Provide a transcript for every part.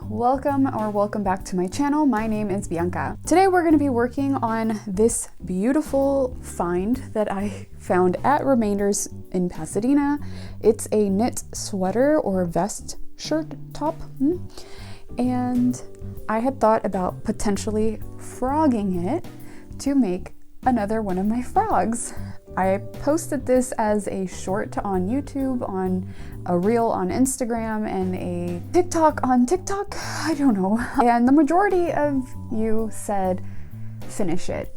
welcome back to my channel. My name is Bianca. Today we're going to be working on this beautiful find that I found at Remainders in Pasadena. It's a knit sweater or vest shirt top. And I had thought about potentially frogging it to make another one of my frogs. I posted this as a short on YouTube, on a reel on Instagram, and a TikTok on TikTok, I don't know. And the majority of you said, finish it.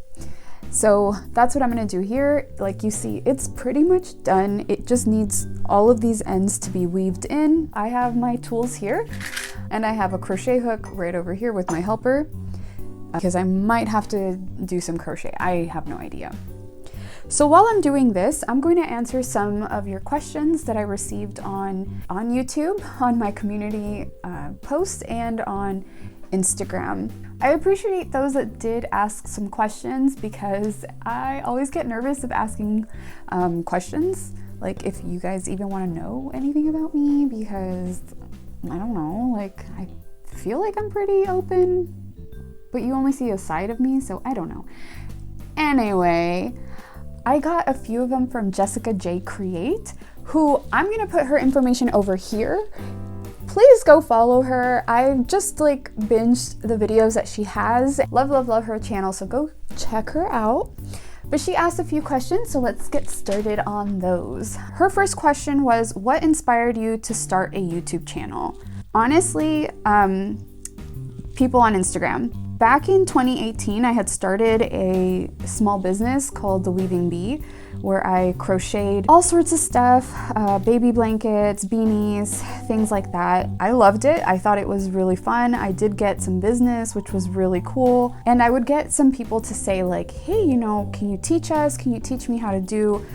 So that's what I'm gonna do here. Like you see, it's pretty much done. It just needs all of these ends to be weaved in. I have my tools here, and I have a crochet hook right over here with my helper, because I might have to do some crochet. I have no idea. So while I'm doing this, I'm going to answer some of your questions that I received on YouTube, on my community posts, and on Instagram. I appreciate those that did ask some questions because I always get nervous of asking questions, like if you guys even want to know anything about me, because I don't know, like I feel like I'm pretty open, but you only see a side of me, so I don't know. Anyway, I got a few of them from Jessica J Create, who I'm gonna put her information over here. Please go follow her. I've just like binged the videos that she has. Love her channel, so go check her out. But she asked a few questions, so let's get started on those. Her first question was, what inspired you to start a YouTube channel? Honestly, people on Instagram. Back in 2018, I had started a small business called The Weaving Bee, where I crocheted all sorts of stuff, baby blankets, beanies, things like that. I loved it. I thought it was really fun. I did get some business, which was really cool. And I would get some people to say like, hey, you know, can you teach us? Can you teach me how to do,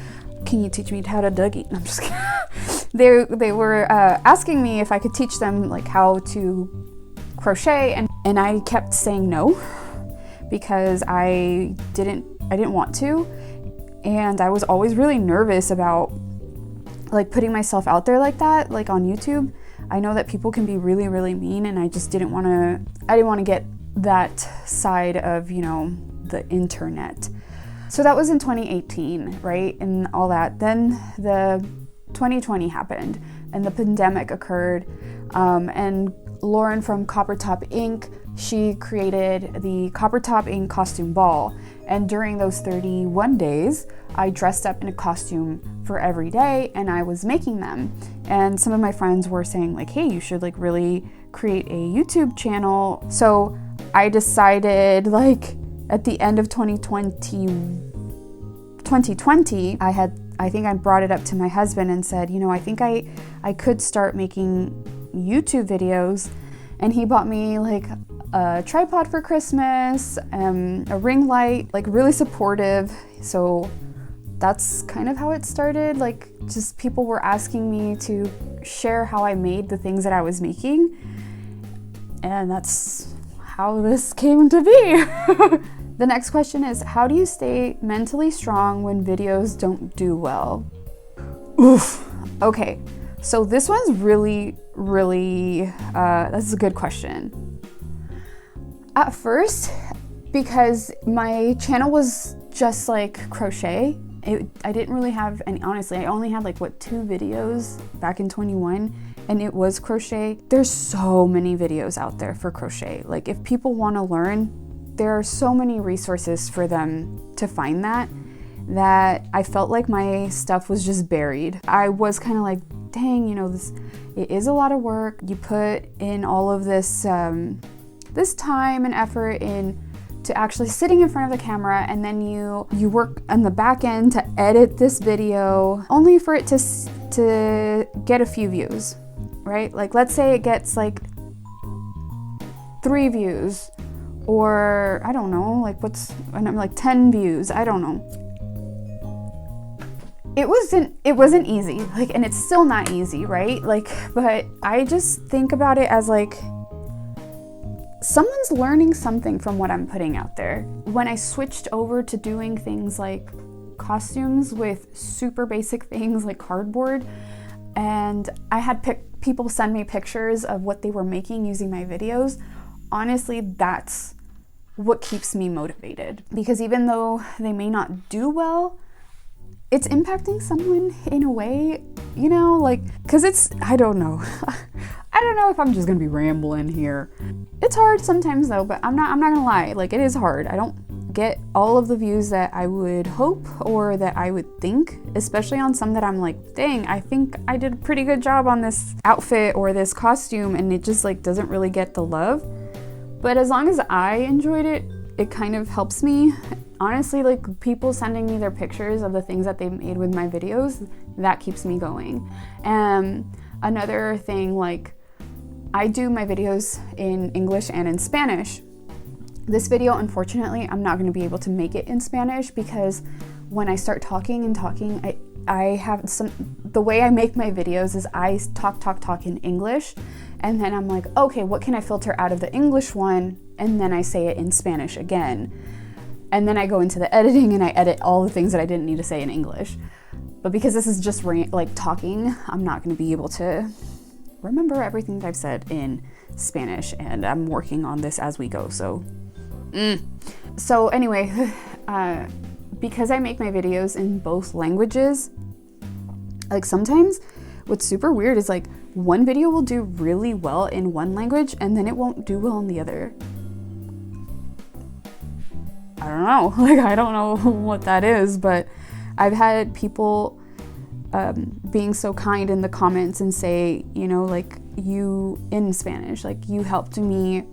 can you teach me how to Dougie? I'm just kidding. They were asking me if I could teach them like how to crochet, and I kept saying no because I didn't want to, and I was always really nervous about like putting myself out there like that, like on YouTube. I know that people can be really mean, and I just didn't want to get that side of, you know, the internet. So that was in 2018, right? And all that. Then the 2020 happened and the pandemic occurred, and Lauren from Copper Top Ink, she created the Copper Top Ink costume ball. And during those 31 days, I dressed up in a costume for every day, and I was making them. And some of my friends were saying like, hey, you should like really create a YouTube channel. So I decided like at the end of 2020, I think I brought it up to my husband and said, you know, I think I could start making YouTube videos. And he bought me like a tripod for Christmas, a ring light, like really supportive. So that's kind of how it started. Like just people were asking me to share how I made the things that I was making. And that's how this came to be. The next question is, how do you stay mentally strong when videos don't do well? Oof. Okay. So this one's really, that's a good question. At first, because my channel was just like crochet, I didn't really have any, honestly, I only had like, 2 videos back in 21, and it was crochet. There's so many videos out there for crochet. Like if people want to learn, there are so many resources for them to find that I felt like my stuff was just buried. I was kind of like, dang, you know, it is a lot of work. You put in all of this this time and effort in to actually sitting in front of the camera, and then you work on the back end to edit this video only for it to get a few views, right? Like let's say it gets like 3 views, or I don't know, like and I'm like 10 views, I don't know. It wasn't easy, like, and it's still not easy, right? Like, but I just think about it as like, someone's learning something from what I'm putting out there. When I switched over to doing things like costumes with super basic things like cardboard, and I had people send me pictures of what they were making using my videos, honestly, that's what keeps me motivated. Because even though they may not do well, it's impacting someone in a way, you know, like, cause it's, I don't know. I don't know if I'm just gonna be rambling here. It's hard sometimes though, but I'm not gonna lie, like it is hard. I don't get all of the views that I would hope or that I would think, especially on some that I'm like, dang, I think I did a pretty good job on this outfit or this costume, and it just like doesn't really get the love. But as long as I enjoyed it, it kind of helps me. Honestly, like people sending me their pictures of the things that they made with my videos, that keeps me going. And another thing, like I do my videos in English and in Spanish. This video, unfortunately, I'm not going to be able to make it in Spanish because when I start talking, I have the way I make my videos is I talk in English, and then I'm like, okay, what can I filter out of the English one? And then I say it in Spanish again. And then I go into the editing and I edit all the things that I didn't need to say in English. But because this is just like talking, I'm not going to be able to remember everything that I've said in Spanish, and I'm working on this as we go. So anyway, because I make my videos in both languages, like sometimes what's super weird is like one video will do really well in one language and then it won't do well in the other. I don't know, like I don't know what that is, but I've had people being so kind in the comments and say, you know, like you in Spanish, like you helped me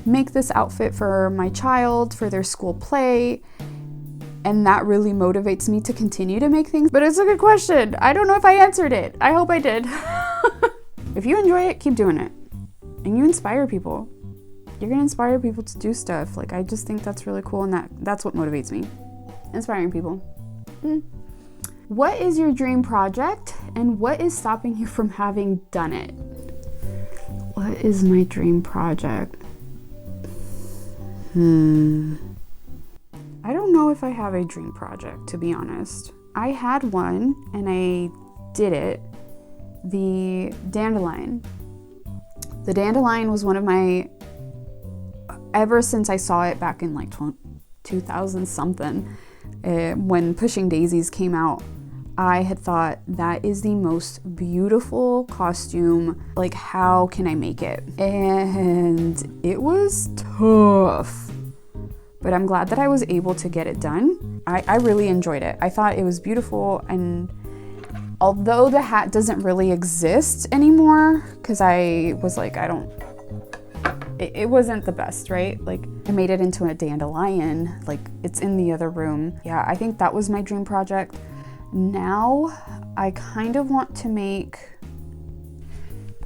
make this outfit for my child for their school play, and that really motivates me to continue to make things. But it's a good question. I don't know if I answered it. I hope I did. If you enjoy it, keep doing it, and you inspire people. You're gonna inspire people to do stuff. Like I just think that's really cool, and that's what motivates me, inspiring people. What is your dream project, and what is stopping you from having done it? What is my dream project? I don't know if I have a dream project, to be honest. I had one and I did it. The dandelion. The dandelion was one of my, ever since I saw it back in like 2000 something, when Pushing Daisies came out, I had thought that is the most beautiful costume. Like, how can I make it? And it was tough, but I'm glad that I was able to get it done. I really enjoyed it. I thought it was beautiful, and although the hat doesn't really exist anymore, because I was like, it wasn't the best, right? Like I made it into a dandelion, like it's in the other room. Yeah, I think that was my dream project. Now I kind of want to make,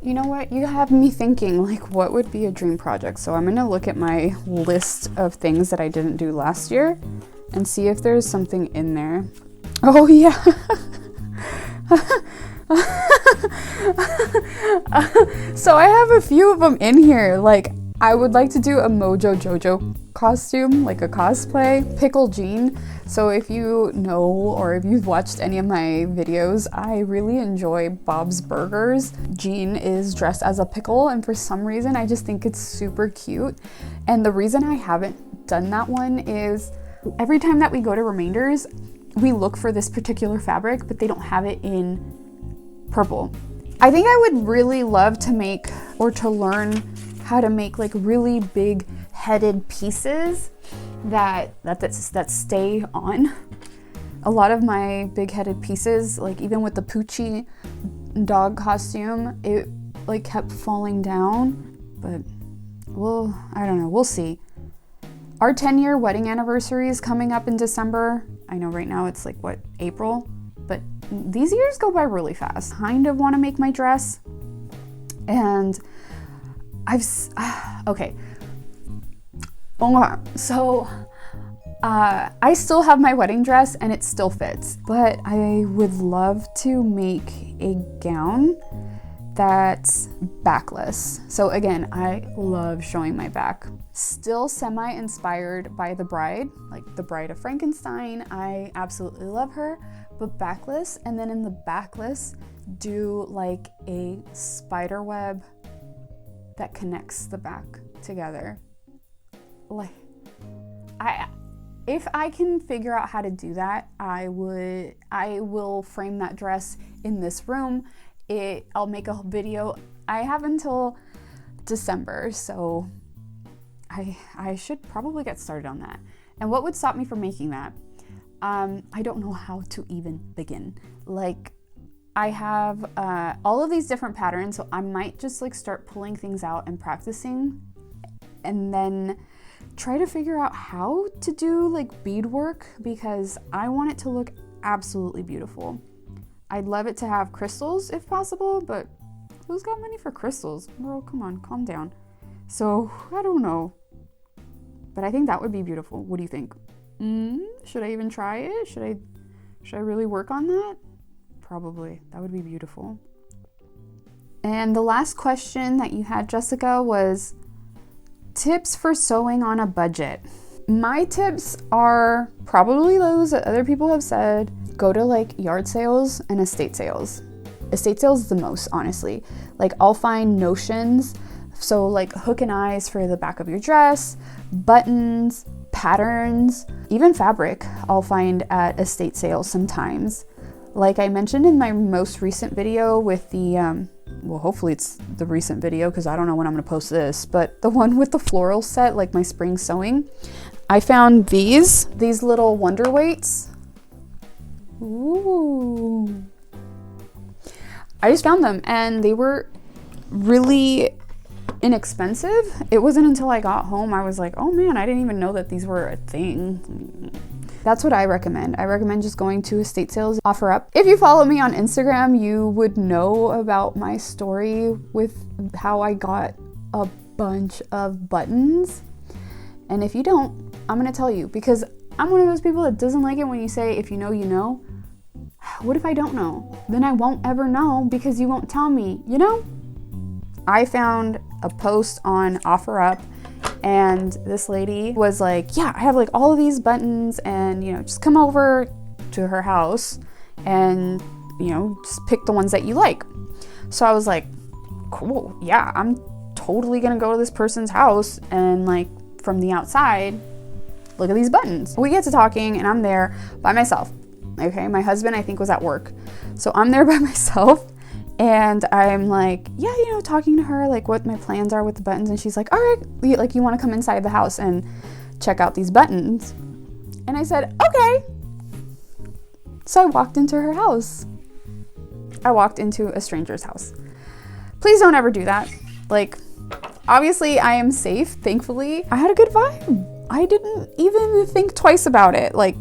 you know what, you have me thinking like what would be a dream project. So I'm gonna look at my list of things that I didn't do last year and see if there's something in there. Oh yeah. So I have a few of them in here. Like I would like to do a Mojo Jojo costume, like a cosplay. Pickle Jean. So if you know, or if you've watched any of my videos, I really enjoy Bob's Burgers. Jean is dressed as a pickle, and for some reason I just think it's super cute. And the reason I haven't done that one is every time that we go to Remainders, we look for this particular fabric, but they don't have it in purple. I think I would really love to make, or to learn how to make like really big headed pieces that stay on. A lot of my big headed pieces, like even with the Poochie dog costume, it like kept falling down, but I don't know, we'll see. Our 10-year wedding anniversary is coming up in December. I know right now it's like what, April, but these years go by really fast. Kind of want to make my dress, and okay. So I still have my wedding dress and it still fits, but I would love to make a gown that's backless. So again, I love showing my back. Still semi-inspired by The Bride, like The Bride of Frankenstein. I absolutely love her, but backless, and then in the backless, do like a spider web that connects the back together. Like, if I can figure out how to do that, I will frame that dress in this room. I'll make a video. I have until December, so I should probably get started on that. And what would stop me from making that? I don't know how to even begin. Like, I have all of these different patterns, so I might just like start pulling things out and practicing, and then try to figure out how to do like beadwork, because I want it to look absolutely beautiful. I'd love it to have crystals if possible, but who's got money for crystals? Girl, come on, calm down. So I don't know, but I think that would be beautiful. What do you think? Should I even try it? Should I really work on that? Probably. That would be beautiful. And the last question that you had, Jessica, was tips for sewing on a budget. My tips are probably those that other people have said. Go to like yard sales and estate sales. Estate sales is the most, honestly. Like, I'll find notions, so like hook and eyes for the back of your dress, buttons, patterns, even fabric I'll find at estate sales sometimes. Like I mentioned in my most recent video with the, well, hopefully it's the recent video because I don't know when I'm going to post this, but the one with the floral set, like my spring sewing, I found these little wonder weights. Ooh. I just found them and they were really inexpensive. It wasn't until I got home I was like, oh man, I didn't even know that these were a thing. That's what I recommend. I recommend just going to estate sales, offer up. If you follow me on Instagram, you would know about my story with how I got a bunch of buttons. And if you don't, I'm gonna tell you, because I'm one of those people that doesn't like it when you say, if you know, you know. What if I don't know? Then I won't ever know because you won't tell me, you know? I found a post on OfferUp and this lady was like, yeah, I have like all of these buttons and, you know, just come over to her house and, you know, just pick the ones that you like. So I was like, cool, yeah, I'm totally gonna go to this person's house and like from the outside, look at these buttons. We get to talking and I'm there by myself. Okay, my husband I think was at work. So I'm there by myself and I'm like, yeah, you know, talking to her like what my plans are with the buttons, and she's like, all right, like you want to come inside the house and check out these buttons? And I said, okay. So I walked into her house. I walked into a stranger's house. Please don't ever do that. Like, obviously I am safe, thankfully. I had a good vibe. I didn't even think twice about it. Like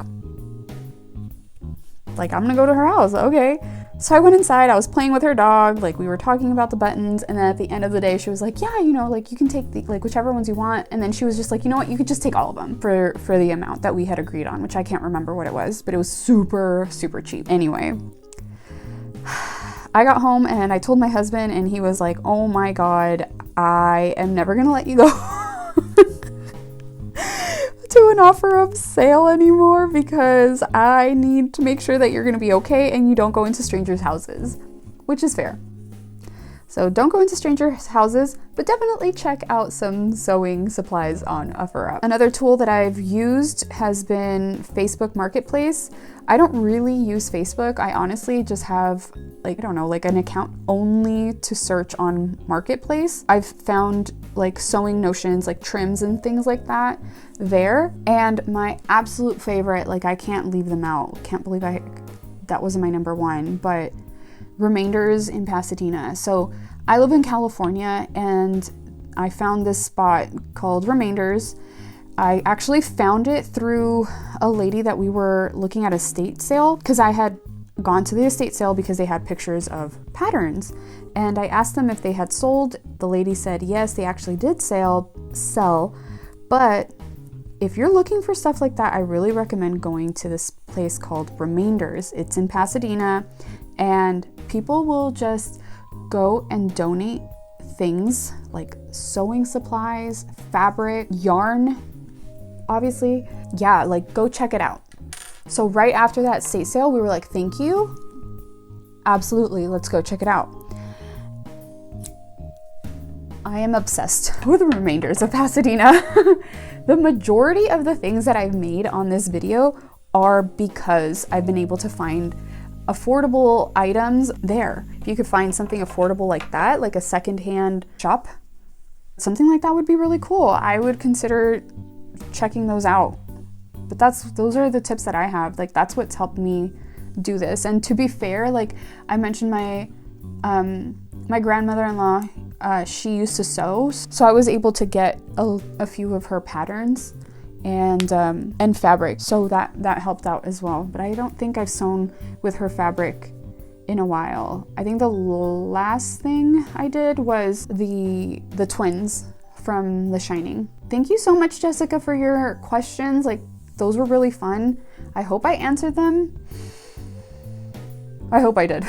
I'm gonna go to her house, okay. So I went inside, I was playing with her dog, like we were talking about the buttons, and then at the end of the day she was like, yeah, you know, like you can take the, like whichever ones you want, and then she was just like, you know what, you could just take all of them for the amount that we had agreed on, which I can't remember what it was, but it was super, super cheap. Anyway, I got home and I told my husband and he was like, oh my God, I am never gonna let you go to an OfferUp sale anymore because I need to make sure that you're gonna be okay and you don't go into strangers' houses, which is fair. So don't go into strangers' houses, but definitely check out some sewing supplies on OfferUp. Another tool that I've used has been Facebook Marketplace. I don't really use Facebook. I honestly just have like, I don't know, like an account only to search on Marketplace. I've found like sewing notions, like trims and things like that there. And my absolute favorite, like I can't leave them out. Can't believe that wasn't my number one, but Remainders in Pasadena. So I live in California and I found this spot called Remainders. I actually found it through a lady that we were looking at estate sale, because I had gone to the estate sale because they had pictures of patterns, and I asked them if they had sold. The lady said yes, they actually did sell, but if you're looking for stuff like that, I really recommend going to this place called Remainders. It's in Pasadena, and people will just go and donate things like sewing supplies, fabric, yarn, obviously. Yeah, like go check it out. So right after that estate sale, we were like, thank you. Absolutely, let's go check it out. I am obsessed with the remainders of Pasadena. The majority of the things that I've made on this video are because I've been able to find affordable items there. If you could find something affordable like that, like a secondhand shop, something like that would be really cool. I would consider checking those out. But those are the tips that I have. Like, that's what's helped me do this. And to be fair, like I mentioned, my grandmother-in-law, she used to sew, so I was able to get a few of her patterns and fabric, so that helped out as well. But I don't think I've sewn with her fabric in a while. I think the last thing I did was the twins from The Shining. Thank you so much, Jessica, for your questions. Like, those were really fun. I hope I answered them. I hope I did.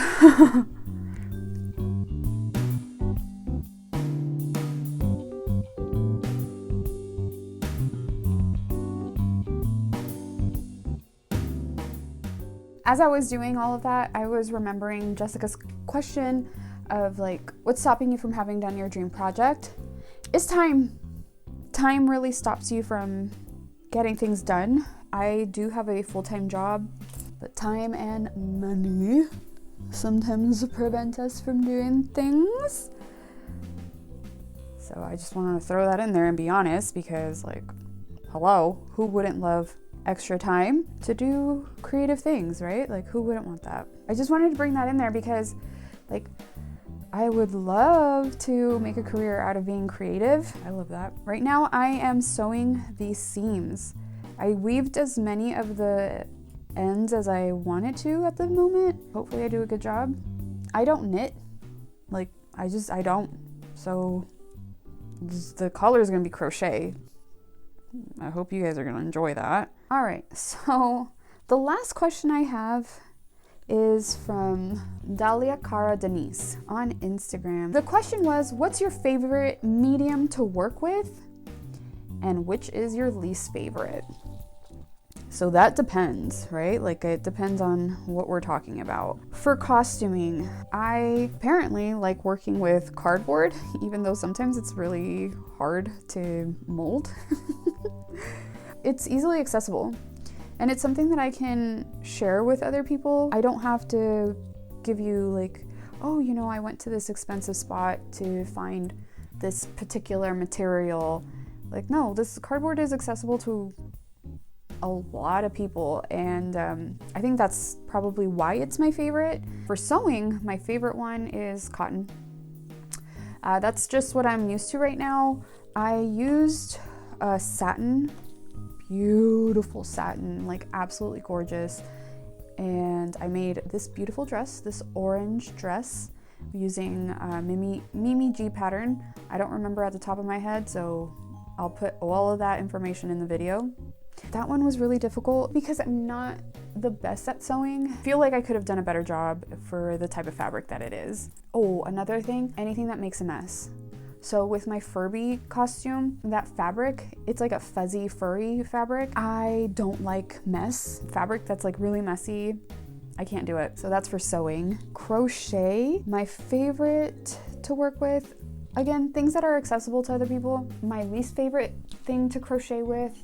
As I was doing all of that, I was remembering Jessica's question of like, what's stopping you from having done your dream project? It's time. Time really stops you from getting things done. I do have a full-time job, but time and money sometimes prevent us from doing things. So I just want to throw that in there and be honest, because like, hello, who wouldn't love extra time to do creative things, right? Like, who wouldn't want that? I just wanted to bring that in there because like, I would love to make a career out of being creative. I love that. Right now I am sewing these seams. I weaved as many of the ends as I wanted to at the moment. Hopefully I do a good job. I don't knit. Like, I don't. So the color is gonna be crochet. I hope you guys are gonna enjoy that. All right, so the last question I have is from Dalia Cara Denise on Instagram. The question was, what's your favorite medium to work with and which is your least favorite? So that depends, right? Like, it depends on what we're talking about. For costuming, I apparently like working with cardboard, even though sometimes it's really hard to mold. It's easily accessible, and it's something that I can share with other people. I don't have to give you like, oh, you know, I went to this expensive spot to find this particular material. Like, no, this cardboard is accessible to a lot of people, and I think that's probably why it's my favorite. For sewing, my favorite one is cotton. That's just what I'm used to right now. I used satin, beautiful satin, like absolutely gorgeous, and I made this beautiful dress, this orange dress, using Mimi G pattern. I don't remember at the top of my head, so I'll put all of that information in the video. That one was really difficult because I'm not the best at sewing. I feel like I could have done a better job for the type of fabric that it is. Oh, another thing, anything that makes a mess. So with my Furby costume, that fabric, it's like a fuzzy, furry fabric. I don't like mess. Fabric that's like really messy, I can't do it. So that's for sewing. Crochet, my favorite to work with, again, things that are accessible to other people. My least favorite thing to crochet with,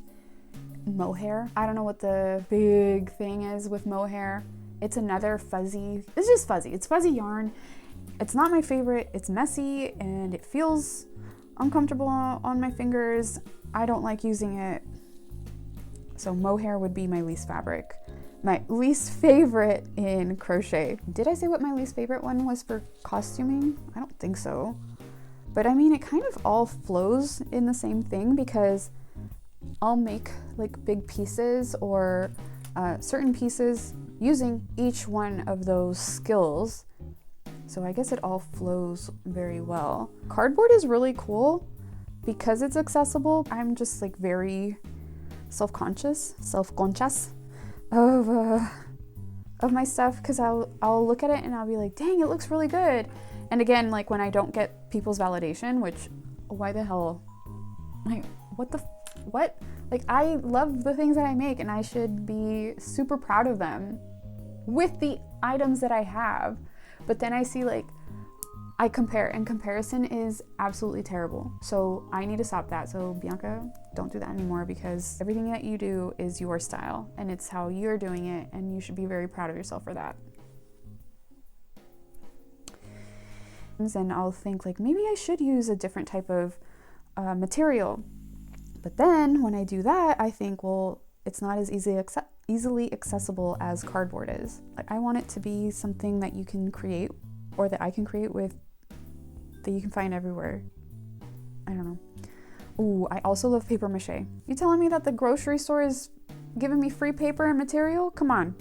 mohair. I don't know what the big thing is with mohair. It's another fuzzy, it's just fuzzy. It's fuzzy yarn. It's not my favorite. It's messy and it feels uncomfortable on my fingers. I don't like using it. So mohair would be my least fabric. My least favorite in crochet. Did I say what my least favorite one was for costuming? I don't think so. But I mean, it kind of all flows in the same thing because I'll make like big pieces or certain pieces using each one of those skills. So I guess it all flows very well. Cardboard is really cool because it's accessible. I'm just like very self-conscious of my stuff, because I'll look at it and I'll be like, dang, it looks really good. And again, like when I don't get people's validation, which, why the hell? Like, what? Like, I love the things that I make and I should be super proud of them with the items that I have. But then I see like, I compare, and comparison is absolutely terrible. So I need to stop that. So Bianca, don't do that anymore, because everything that you do is your style and it's how you're doing it, and you should be very proud of yourself for that. And I'll think like, maybe I should use a different type of material. But then when I do that, I think, well, it's not as easily accessible as cardboard is. Like, I want it to be something that you can create, or that I can create with, that you can find everywhere. I don't know. Ooh, I also love paper mache. You telling me that the grocery store is giving me free paper and material? Come on.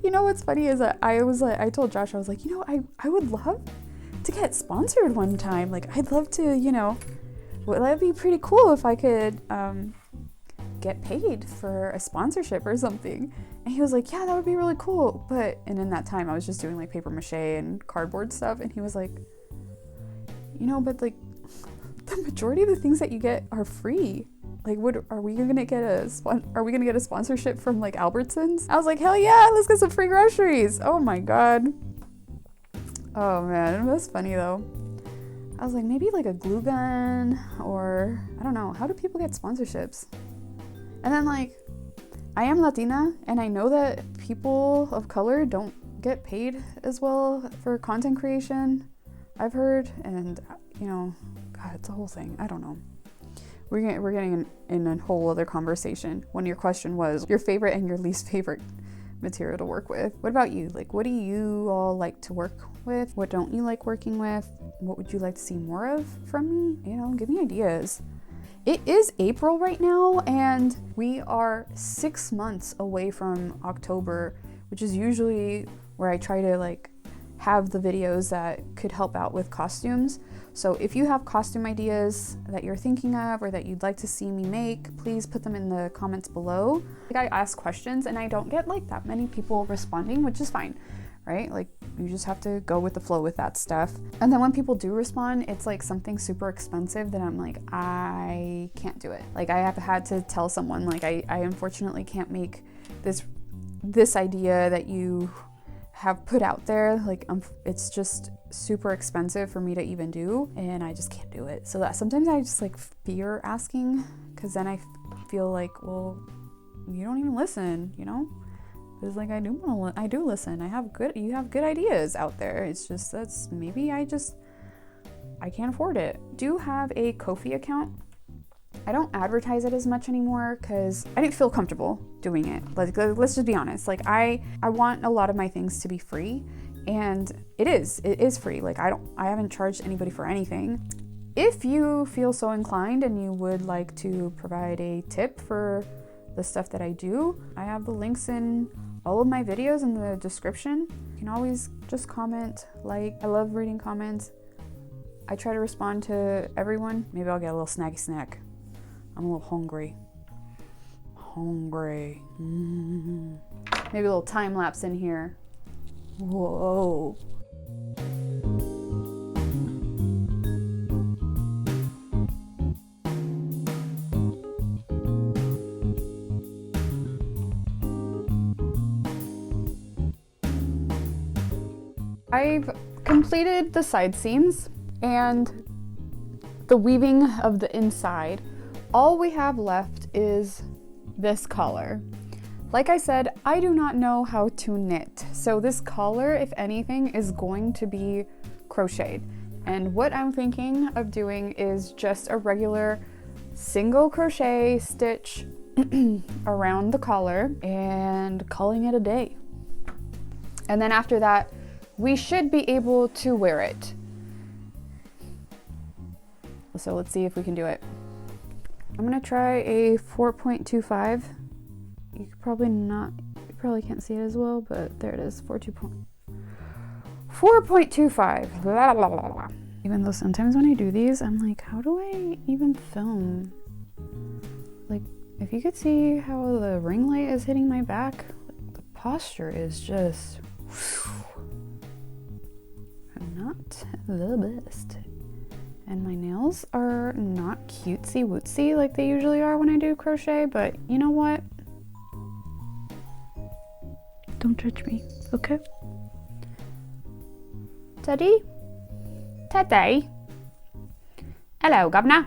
You know what's funny is that I told Josh, I was like, you know, I would love to get sponsored one time. Like, I'd love to, you know, well, that'd be pretty cool if I could get paid for a sponsorship or something. And he was like, yeah, that would be really cool. And in that time I was just doing like paper mache and cardboard stuff. And he was like, you know, but like the majority of the things that you get are free. Like, are we gonna get a sponsorship from like Albertsons? I was like, hell yeah, let's get some free groceries. Oh my God. Oh man, that's funny though. I was like, maybe like a glue gun, or I don't know. How do people get sponsorships? And then like, I am Latina, and I know that people of color don't get paid as well for content creation, I've heard. And you know, God, it's a whole thing. I don't know. We're getting in a whole other conversation when your question was your favorite and your least favorite material to work with. What about you? Like, what do you all like to work with? What don't you like working with? What would you like to see more of from me? You know, give me ideas. It is April right now, and we are 6 months away from October, which is usually where I try to like have the videos that could help out with costumes. So if you have costume ideas that you're thinking of or that you'd like to see me make, please put them in the comments below. Like, I ask questions and I don't get like that many people responding, which is fine, right? Like, you just have to go with the flow with that stuff. And then when people do respond, it's like something super expensive that I'm like, I can't do it. Like, I have had to tell someone like, I unfortunately can't make this idea that you have put out there. Like, it's just super expensive for me to even do, and I just can't do it. So that sometimes I just like fear asking, because then I feel like, well, you don't even listen, you know? It's like, I do listen. You have good ideas out there. It's just, that's maybe I can't afford it. Do have a Ko-fi account. I don't advertise it as much anymore because I didn't feel comfortable doing it. Like, let's just be honest. Like, I want a lot of my things to be free, and it is free. Like, I haven't charged anybody for anything. If you feel so inclined and you would like to provide a tip for the stuff that I do, I have the links in all of my videos in the description. You can always just comment. Like, I love reading comments. I try to respond to everyone. Maybe I'll get a little snacky snack. I'm a little hungry. Maybe a little time lapse in here. Whoa. I've completed the side seams and the weaving of the inside. All we have left is this collar. Like I said, I do not know how to knit. So this collar, if anything, is going to be crocheted. And what I'm thinking of doing is just a regular single crochet stitch around the collar and calling it a day. And then after that, we should be able to wear it. So let's see if we can do it. I'm gonna try a 4.25. You probably can't see it as well, but there it is, 4.25. Even though sometimes when I do these, I'm like, how do I even film? Like, if you could see how the ring light is hitting my back, the posture is just not the best. And my nails are not cutesy wootsy like they usually are when I do crochet, but you know what? Don't judge me, okay? Teddy? Teddy? Hello, governor.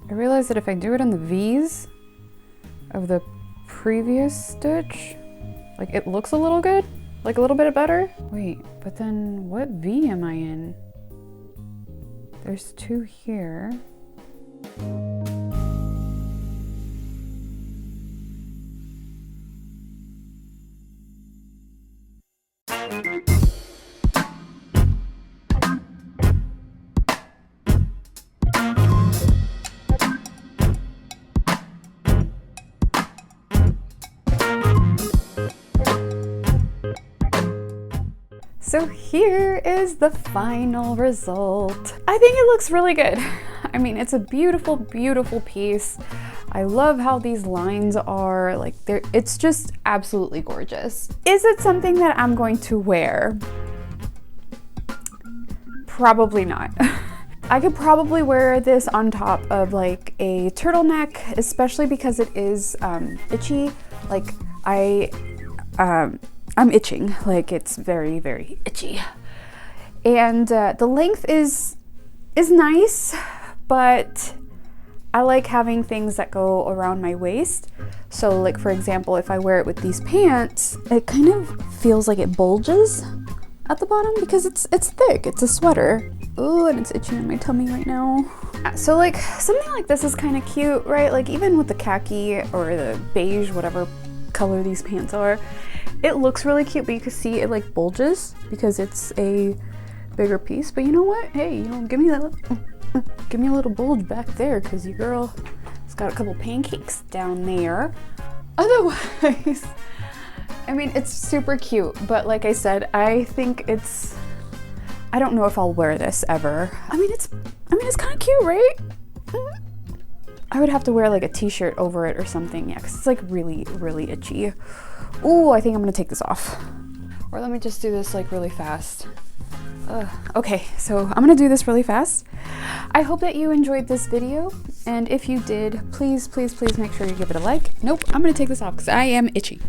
I realized that if I do it on the V's of the previous stitch, like it looks a little good, like a little bit better. Wait, but then what V am I in? There's 2 here. So here is the final result. I think it looks really good. I mean, it's a beautiful, beautiful piece. I love how these lines are, like, it's just absolutely gorgeous. Is it something that I'm going to wear? Probably not. I could probably wear this on top of like a turtleneck, especially because it is itchy. Like I'm itching, like it's very, very itchy. And the length is nice, but I like having things that go around my waist. So like, for example, if I wear it with these pants, it kind of feels like it bulges at the bottom because it's thick, it's a sweater. Ooh, and it's itching in my tummy right now. So like, something like this is kind of cute, right? Like even with the khaki or the beige, whatever color these pants are, it looks really cute, but you can see it like bulges because it's a bigger piece. But you know what? Hey, you know, give me a little bulge back there because your girl has got a couple pancakes down there. Otherwise, I mean, it's super cute, but like I said, I think I don't know if I'll wear this ever. I mean, it's kind of cute, right? I would have to wear like a t-shirt over it or something, yeah, because it's like really, really itchy. Ooh, I think I'm gonna take this off. Or let me just do this like really fast. Okay, so I'm gonna do this really fast. I hope that you enjoyed this video, and if you did, please, please, please make sure you give it a like. Nope, I'm gonna take this off because I am itchy.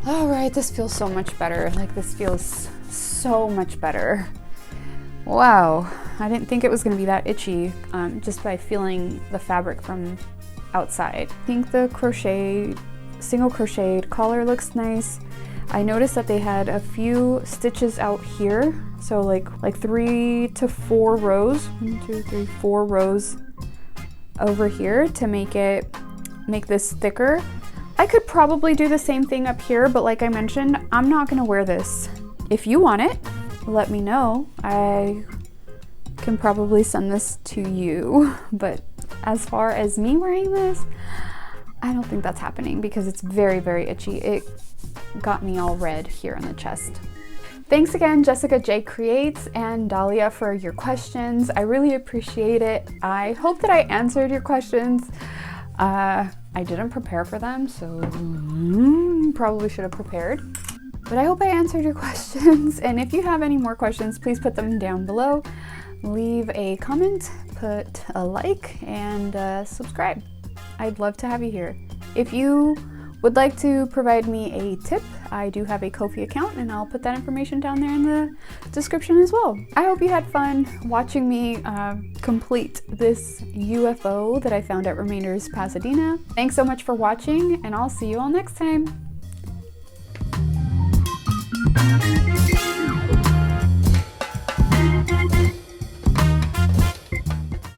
All right, this feels so much better. Like this feels so much better. Wow, I didn't think it was gonna be that itchy just by feeling the fabric from outside. I think the single crocheted collar looks nice. I noticed that they had a few stitches out here. So like 3 to 4 rows, 1, 2, 3, 4 rows over here to make this thicker. I could probably do the same thing up here, but like I mentioned, I'm not gonna wear this. If you want it, let me know. I can probably send this to you, but as far as me wearing this, I don't think that's happening because it's very, very itchy. It got me all red here on the chest. Thanks again, Jessica J Creates and Dahlia, for your questions. I really appreciate it. I hope that I answered your questions. I didn't prepare for them, so probably should have prepared. But I hope I answered your questions. And if you have any more questions, please put them down below. Leave a comment, put a like, and subscribe. I'd love to have you here. If you would like to provide me a tip, I do have a Ko-fi account, and I'll put that information down there in the description as well. I hope you had fun watching me complete this UFO that I found at Remainders, Pasadena. Thanks so much for watching, and I'll see you all next time.